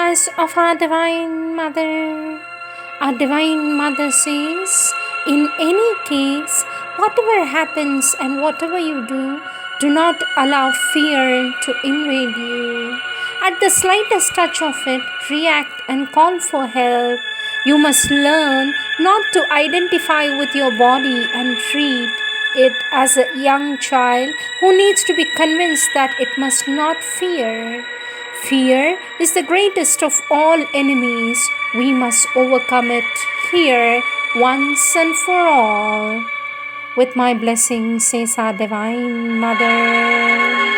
prayers of our Divine Mother. Our Divine Mother says, in any case, whatever happens and whatever you do not allow fear to invade you. At the slightest touch of it, react and call for help. You must learn not to identify with your body and treat it as a young child who needs to be convinced that it must not fear. Fear is the greatest of all enemies. We must overcome it here once and for all. With my blessing, says our Divine Mother.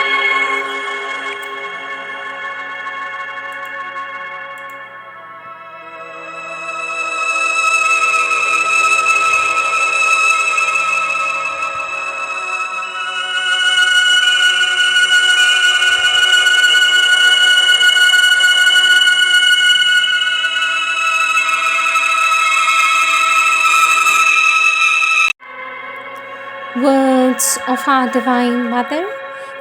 Words of our Divine Mother.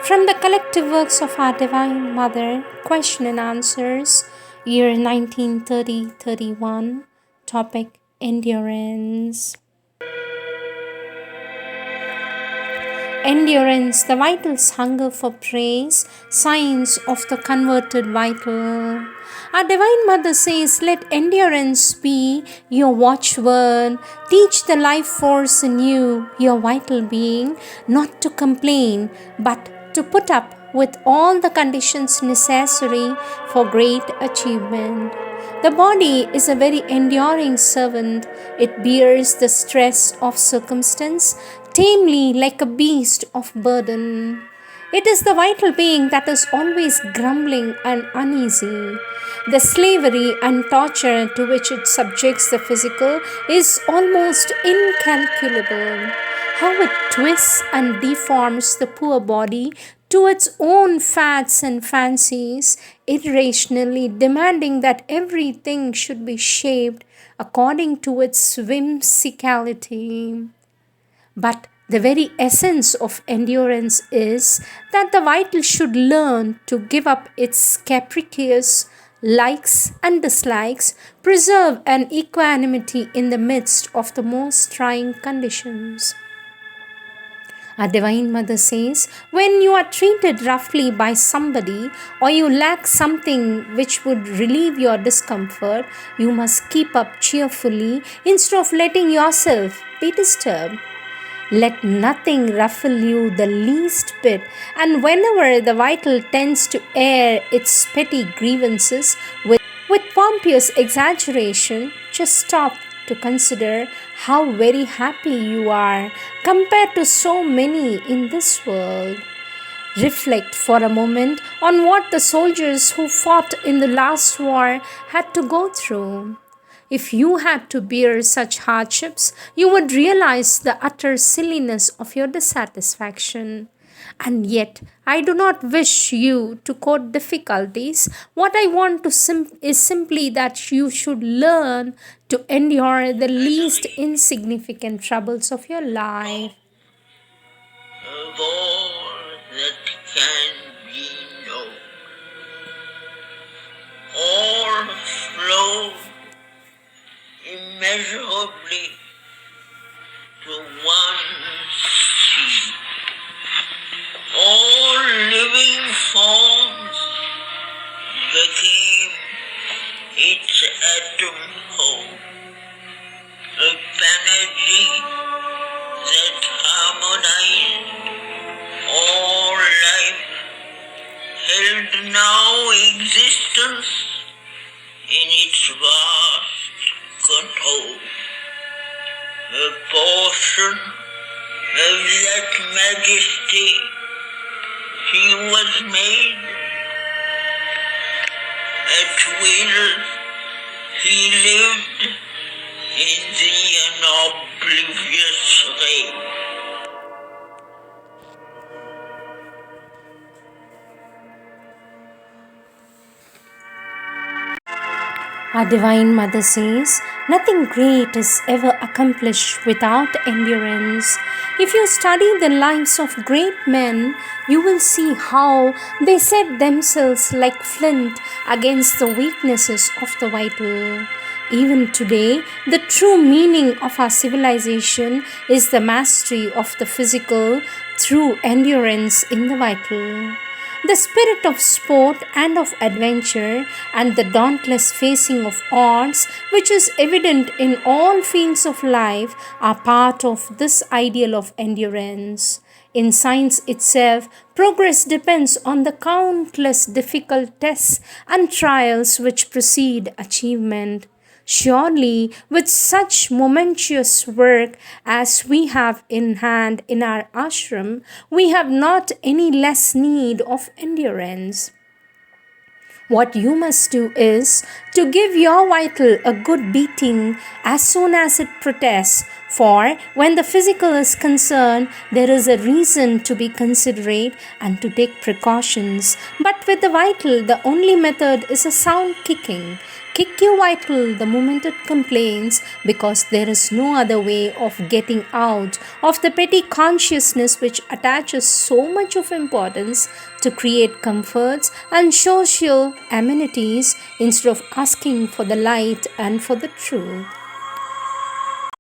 From the collective works of our Divine Mother, question and answers, year 1930-31, topic endurance. Endurance, the vital's hunger for praise, signs of the converted vital. Our Divine Mother says, let endurance be your watchword. Teach the life force in you, your vital being, not to complain, but to put up with all the conditions necessary for great achievement. The body is a very enduring servant. It bears the stress of circumstance tamely like a beast of burden. It is the vital being that is always grumbling and uneasy. The slavery and torture to which it subjects the physical is almost incalculable. How it twists and deforms the poor body to its own fads and fancies, irrationally demanding that everything should be shaped according to its whimsicality. But the very essence of endurance is that the vital should learn to give up its capricious likes and dislikes, preserve an equanimity in the midst of the most trying conditions. Our Divine Mother says, when you are treated roughly by somebody or you lack something which would relieve your discomfort, you must keep up cheerfully instead of letting yourself be disturbed. Let nothing ruffle you the least bit, and whenever the vital tends to air its petty grievances with pompous exaggeration, just stop to consider how very happy you are compared to so many in this world. Reflect for a moment on what the soldiers who fought in the last war had to go through. If you had to bear such hardships, you would realize the utter silliness of your dissatisfaction. And yet, I do not wish you to quote difficulties. What I want to is simply that you should learn to endure the least insignificant troubles of your life. Of all that can be known, all flow immeasurably to one sea. All living forms became its atom home, a panacea that harmonized all life, held now existence in its vast control. A portion of that majesty he was made. At will he lived in the unoblivious reign. Our Divine Mother says, Nothing great is ever accomplished without endurance. If you study the lives of great men, you will see how they set themselves like flint against the weaknesses of the vital. Even today, the true meaning of our civilization is the mastery of the physical through endurance in the vital. The spirit of sport and of adventure and the dauntless facing of odds, which is evident in all fields of life, are part of this ideal of endurance. In science itself, progress depends on the countless difficult tests and trials which precede achievement. Surely, with such momentous work as we have in hand in our ashram, we have not any less need of endurance. What you must do is to give your vital a good beating as soon as it protests. For when the physical is concerned, there is a reason to be considerate and to take precautions. But with the vital, the only method is a sound kicking. Kick your vital the moment it complains, because there is no other way of getting out of the petty consciousness which attaches so much of importance to create comforts and social amenities instead of asking for the light and for the truth.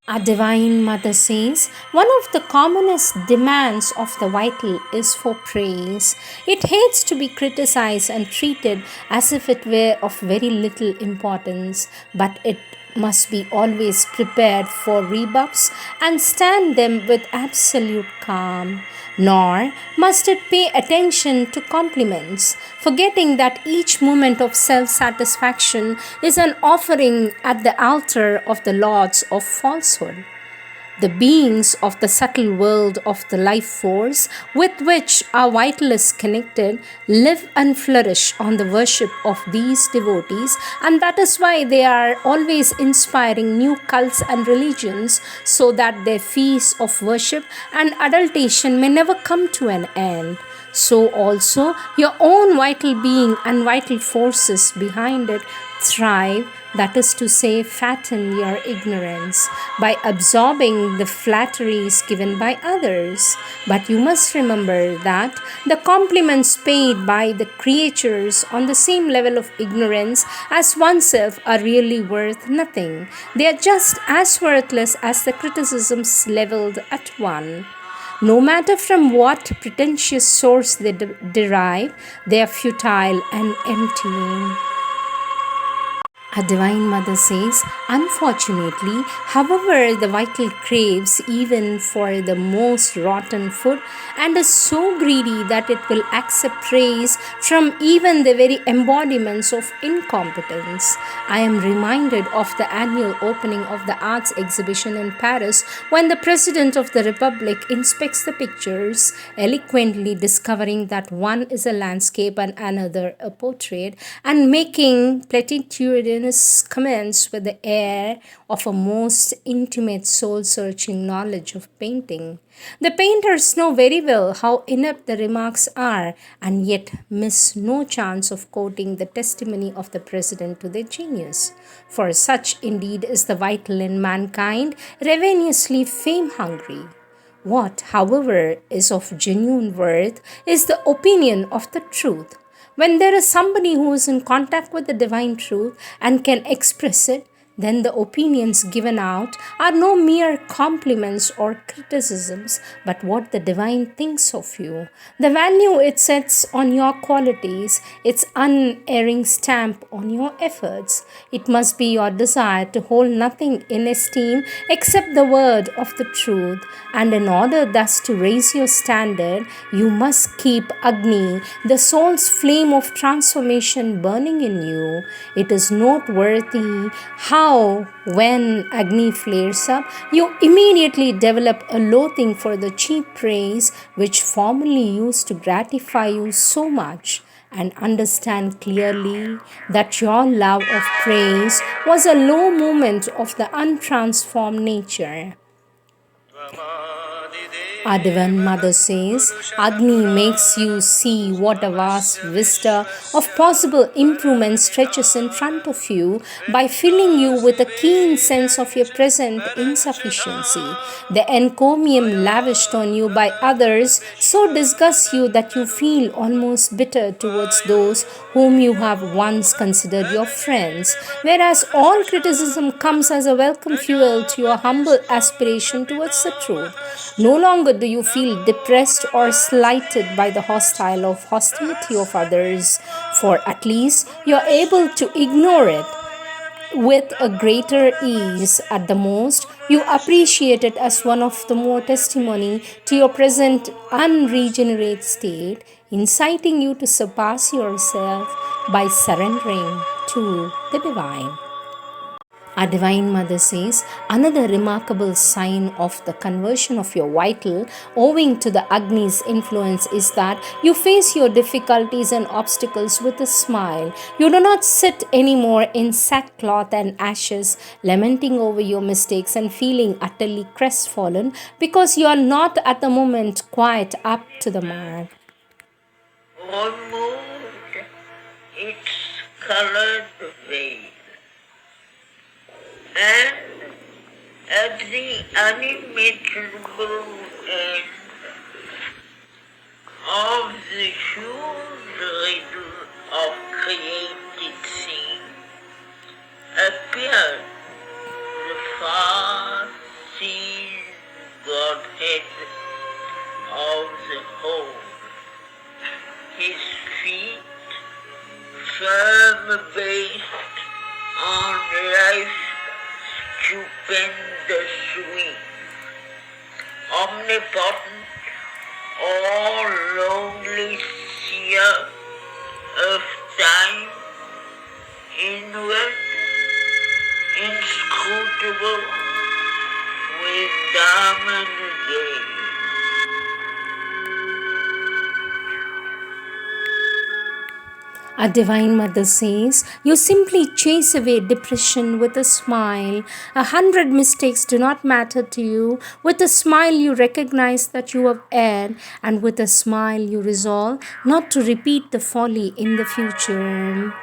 Our Divine Mother says one of the commonest demands of the vital is for praise. It hates to be criticized and treated as if it were of very little importance, but it must be always prepared for rebuffs and stand them with absolute calm. Nor must it pay attention to compliments, forgetting that each moment of self satisfaction is an offering at the altar of the lords of falsehood. The beings of the subtle world of the life force with which our vital is connected live and flourish on the worship of these devotees, and that is why they are always inspiring new cults and religions so that their feasts of worship and adultation may never come to an end. So also your own vital being and vital forces behind it thrive, that is to say, fatten your ignorance by absorbing the flatteries given by others. But you must remember that the compliments paid by the creatures on the same level of ignorance as oneself are really worth nothing. They are just as worthless as the criticisms leveled at one. No matter from what pretentious source they derive, they are futile and empty. A Divine Mother says, unfortunately, however, the vital craves even for the most rotten food and is so greedy that it will accept praise from even the very embodiments of incompetence. I am reminded of the annual opening of the arts exhibition in Paris when the President of the Republic inspects the pictures, eloquently discovering that one is a landscape and another a portrait, and making platitudinous comments with the air of a most intimate, soul searching knowledge of painting. The painters know very well how inept the remarks are, and yet miss no chance of quoting the testimony of the President to their genius. For such indeed is the vital in mankind, ravenously fame hungry. What, however, is of genuine worth is the opinion of the truth. When there is somebody who is in contact with the divine truth and can express it, then the opinions given out are no mere compliments or criticisms, but what the divine thinks of you. The value it sets on your qualities, its unerring stamp on your efforts. It must be your desire to hold nothing in esteem except the word of the truth, and in order thus to raise your standard, you must keep Agni, the soul's flame of transformation, burning in you. It is noteworthy how, when Agni flares up, you immediately develop a loathing for the cheap praise which formerly used to gratify you so much, and understand clearly that your love of praise was a low moment of the untransformed nature. Our Divine Mother says, Agni makes you see what a vast vista of possible improvement stretches in front of you by filling you with a keen sense of your present insufficiency. The encomium lavished on you by others so disgusts you that you feel almost bitter towards those whom you have once considered your friends, whereas all criticism comes as a welcome fuel to your humble aspiration towards the truth. No longer do you feel depressed or slighted by the hostility of others, for at least you're able to ignore it with a greater ease. At the most, you appreciate it as one of the more testimony to your present unregenerate state, inciting you to surpass yourself by surrendering to the divine. Our Divine Mother says, another remarkable sign of the conversion of your vital, owing to the Agni's influence, is that you face your difficulties and obstacles with a smile. You do not sit anymore in sackcloth and ashes, lamenting over your mistakes and feeling utterly crestfallen because you are not at the moment quite up to the mark. removed its colored veil, and at the unimaginable end of the huge riddle of created things appeared the far-seen Godhead of the whole. His feet, firm based on life's stupendous wing, omnipotent, all lonely seer of time, inward, inscrutable, with diamond gaze. A Divine Mother says, you simply chase away depression with a smile. 100 mistakes do not matter to you. With a smile, you recognize that you have erred, and with a smile, you resolve not to repeat the folly in the future.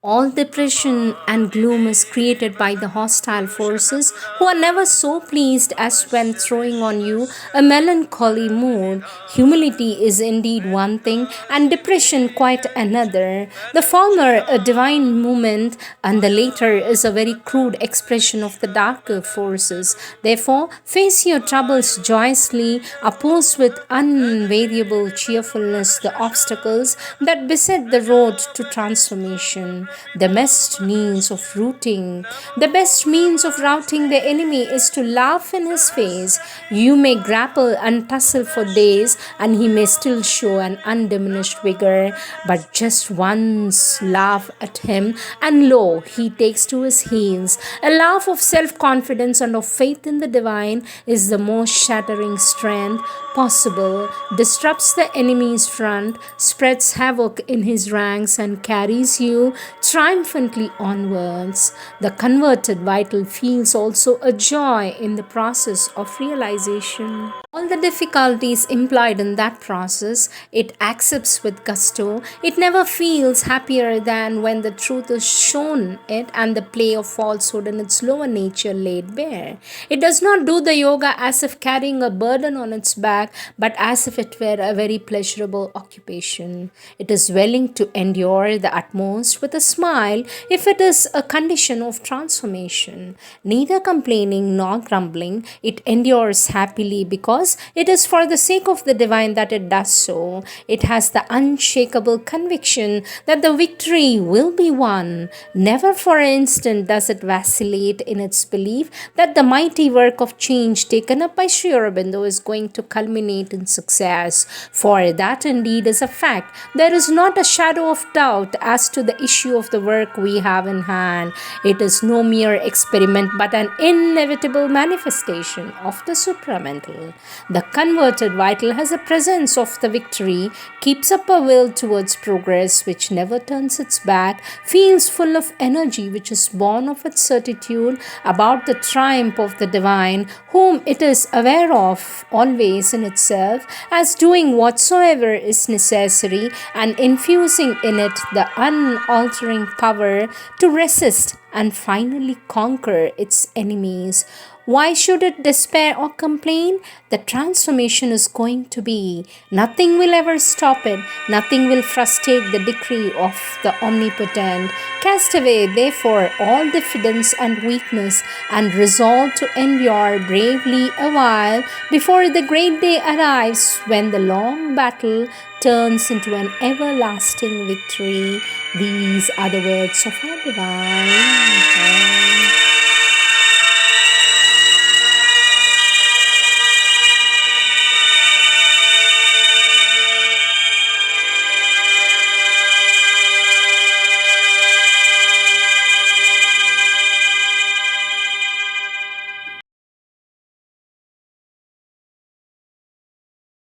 All depression and gloom is created by the hostile forces who are never so pleased as when throwing on you a melancholy mood. Humility is indeed one thing, and depression quite another. The former a divine movement, and the latter is a very crude expression of the darker forces. Therefore, face your troubles joyously, oppose with unvariable cheerfulness the obstacles that beset the road to transformation. The best means of routing the enemy is to laugh in his face. You may grapple and tussle for days, and he may still show an undiminished vigor, but just once laugh at him, and lo, he takes to his heels. A laugh of self-confidence and of faith in the divine is the most shattering strength possible, disrupts the enemy's front, spreads havoc in his ranks, and carries you triumphantly onwards. The converted vital feels also a joy in the process of realization. All the difficulties implied in that process, it accepts with gusto. It never feels happier than when the truth is shown it and the play of falsehood in its lower nature laid bare. It does not do the yoga as if carrying a burden on its back, but as if it were a very pleasurable occupation. It is willing to endure the utmost with a smile if it is a condition of transformation. Neither complaining nor grumbling, it endures happily because it is for the sake of the divine that it does so. It has the unshakable conviction that the victory will be won. Never for an instant does it vacillate in its belief that the mighty work of change taken up by Sri Aurobindo is going to culminate in success. For that indeed is a fact. There is not a shadow of doubt as to the issue of the work we have in hand. It is no mere experiment but an inevitable manifestation of the supramental. The converted vital has a presence of the victory, keeps up a will towards progress which never turns its back, feels full of energy which is born of its certitude about the triumph of the divine, whom it is aware of always in itself as doing whatsoever is necessary and infusing in it the unaltering power to resist and finally conquer its enemies. Why should it despair or complain? The transformation is going to be. Nothing will ever stop it. Nothing will frustrate the decree of the omnipotent. Cast away, therefore, all diffidence and weakness, and resolve to endure bravely a while before the great day arrives when the long battle turns into an everlasting victory. These are the words of our divine.